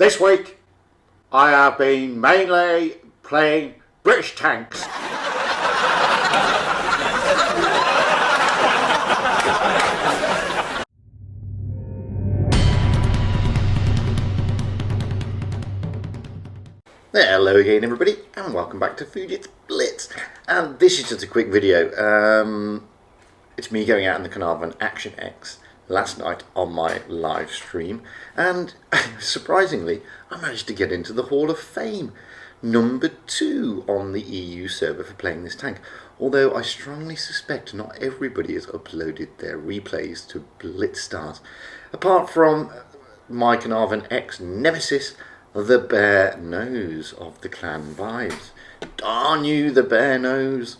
This week, I have been mainly playing British tanks. Hello again everybody, and welcome back to Fujit's Blitz. And this is just a quick video. It's me going out in the Carnarvon Action X last night on my live stream, and surprisingly I managed to get into the Hall of Fame, number 2 on the EU server for playing this tank, although I strongly suspect not everybody has uploaded their replays to Blitz stars, apart from my Carnarvon X nemesis, the bare nose of the clan vibes. Darn you, the bare nose.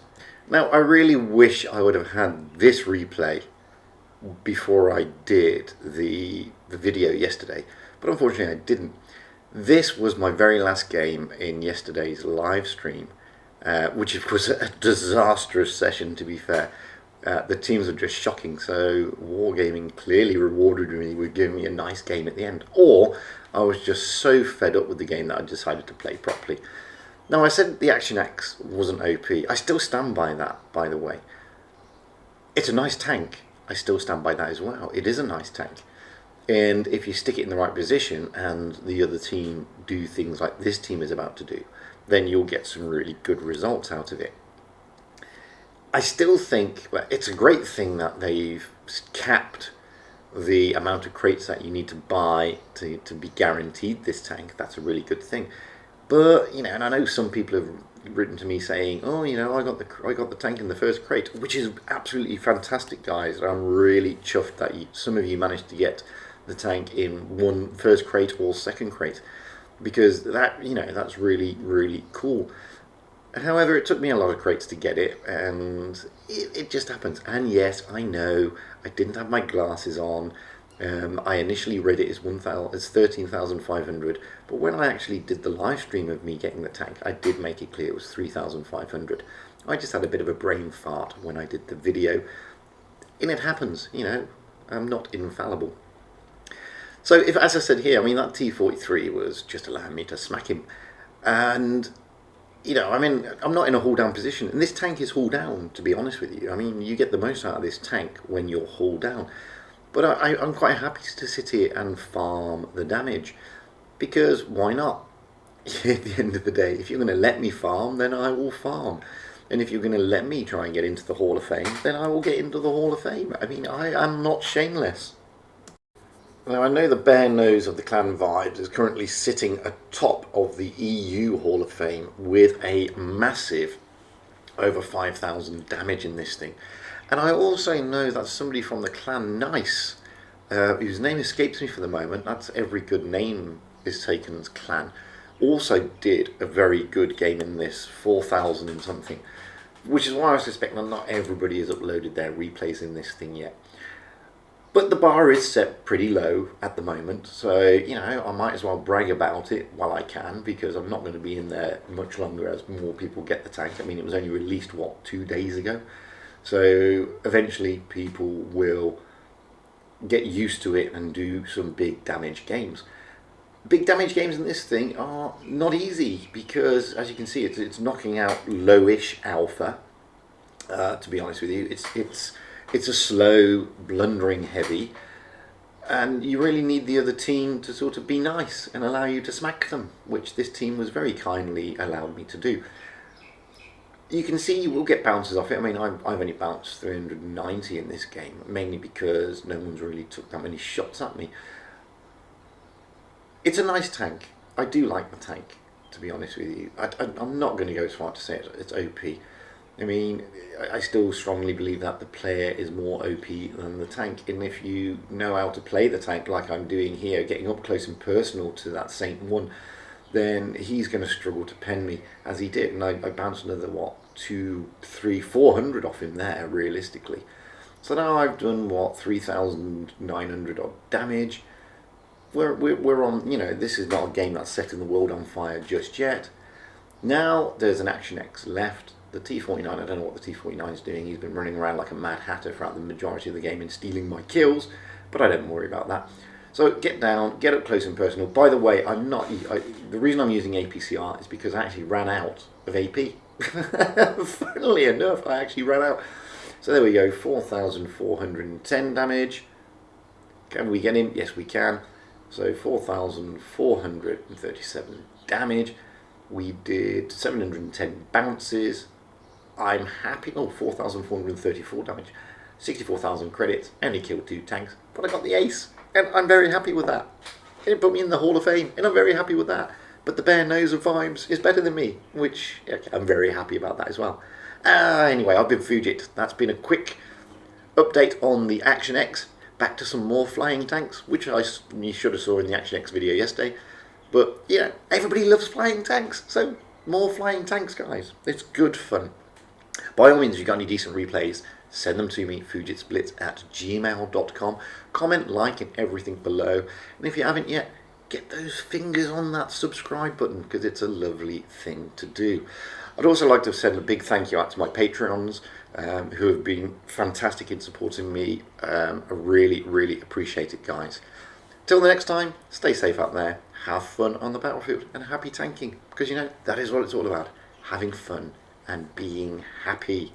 Now, I really wish I would have had this replay before I did the video yesterday, but unfortunately I didn't. This was my very last game in yesterday's live stream, which was a disastrous session, to be fair. The teams were just shocking, so Wargaming clearly rewarded me with giving me a nice game at the end, or I was just so fed up with the game that I decided to play properly. Now, I said the Action X wasn't OP. I still stand by that, by the way. It's a nice tank. I still stand by that as well. It is a nice tank. And if you stick it in the right position and the other team do things like this team is about to do, then you'll get some really good results out of it. I still think it's a great thing that they've capped the amount of crates that you need to buy to be guaranteed this tank. That's a really good thing. But, you know, and I know some people have written to me saying, oh, you know, I got the tank in the first crate, which is absolutely fantastic, guys. I'm really chuffed that some of you managed to get the tank in first crate or second crate, because that, you know, that's really, really cool. However, it took me a lot of crates to get it, and it just happens. And yes, I know I didn't have my glasses on. I initially read it as 13,500, but when I actually did the live stream of me getting the tank, I did make it clear it was 3,500. I just had a bit of a brain fart when I did the video, and it happens, you know, I'm not infallible. So, as I said here, I mean, that T-43 was just allowing me to smack him, and you know, I mean, I'm not in a hull down position, and this tank is hull down, to be honest with you. I mean, you get the most out of this tank when you're hull down. But I'm quite happy to sit here and farm the damage, because why not? At the end of the day, if you're going to let me farm, then I will farm. And if you're going to let me try and get into the Hall of Fame, then I will get into the Hall of Fame. I mean, I am not shameless. Now, I know the bare nose of the clan vibes is currently sitting atop of the EU Hall of Fame with a massive over 5,000 damage in this thing. And I also know that somebody from the clan Nice, whose name escapes me for the moment, that's every good name is taken's clan, also did a very good game in this, 4,000 and something, which is why I suspect that not everybody has uploaded their replays in this thing yet. But the bar is set pretty low at the moment, so, you know, I might as well brag about it while I can, because I'm not going to be in there much longer as more people get the tank. I mean, it was only released, what, 2 days ago? So eventually people will get used to it and do some big damage games. Big damage games in this thing are not easy, because as you can see, it's knocking out lowish alpha. To be honest with you, it's a slow, blundering heavy, and you really need the other team to sort of be nice and allow you to smack them, which this team was very kindly allowed me to do. You can see you will get bounces off it. I mean, I've only bounced 390 in this game, mainly because no one's really took that many shots at me. It's a nice tank. I do like the tank, to be honest with you. I'm not going to go as far to say it's OP. I mean, I still strongly believe that the player is more OP than the tank, and if you know how to play the tank like I'm doing here, getting up close and personal to that Saint 1, then he's going to struggle to pen me, as he did, and I bounced another, what, 200, 300, 400 off him there, realistically. So now I've done, what, 3,900 odd damage. We're on, you know, this is not a game that's setting the world on fire just yet. Now there's an Action X left. The T-49, I don't know what the T-49 is doing. He's been running around like a mad hatter throughout the majority of the game and stealing my kills, but I don't worry about that. So get down, get up close and personal. By the way, the reason I'm using APCR is because I actually ran out of AP. Funnily enough, I actually ran out. So there we go, 4,410 damage. Can we get him? Yes, we can. So 4,437 damage. We did 710 bounces. I'm happy. Oh, 4,434 damage. 64,000 credits. Only killed 2 tanks, but I got the ace. And I'm very happy with that. It put me in the Hall of Fame, and I'm very happy with that. But the bare nose of Vibes is better than me, which I'm very happy about that as well. Anyway, I've been Fujit. That's been a quick update on the Action X. Back to some more flying tanks, which you should have saw in the Action X video yesterday. But, yeah, everybody loves flying tanks, so more flying tanks, guys. It's good fun. By all means, if you've got any decent replays, send them to me, fujitsblitz@gmail.com. Comment, like, and everything below. And if you haven't yet, get those fingers on that subscribe button, because it's a lovely thing to do. I'd also like to send a big thank you out to my Patreons, who have been fantastic in supporting me. I really, really appreciate it, guys. Till the next time, stay safe out there, have fun on the battlefield, and happy tanking, because, you know, that is what it's all about, having fun and being happy.